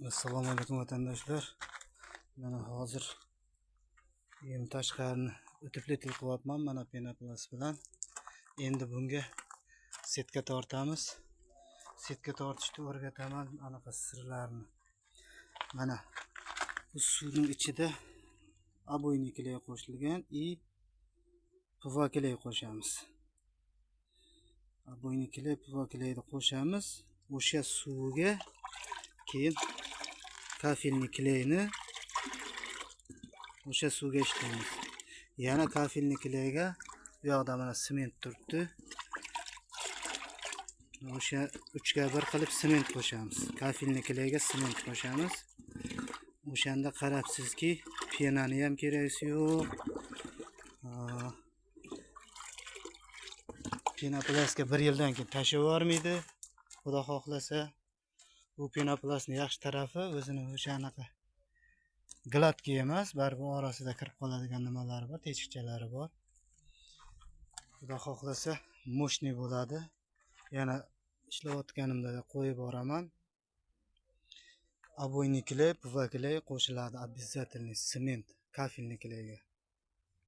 Assalomu alaykum vatandoshlar. Mana hozir uyim tashqarini o'tibletil qilyapman mana penoplast bilan. Endi bunga setka tortamiz. Setka tortishni o'rgataman anaqa sirlarni. Mana bu suvning ichida aboyniy kley qo'shilgan и PVA kley qo'shamiz. Aboyniy kley, PVA kleyni qo'shamiz. O'sha suvga keyin kafilniy kleyni o'sha suvga ishlaymiz. Yana kafilniy kleyga bu yoqda mana sement turibdi. O'sha 3 ga 1 qilib sement qo'shamiz. Kafilniy kleyga sement qo'shamiz. O'shanda qarabsizki, penani ham keragi yo'q. Penoplastga 1 yildan keyin tashlab yubormaydi. Xudo xohlasa, bu penoplastning yaxshi tarafi o'zini o'sha anaqa gladkiy emas, baribir orasida kirib qoladigan nimalari bor, teshikchalari bor. Xudo xohlasa, mo'shniy bo'ladi. Yana ishlayotganimda qo'yib boraman. Aboyniy kley, PVA kley qo'shiladi, обязательный sement kafilniy kleyga.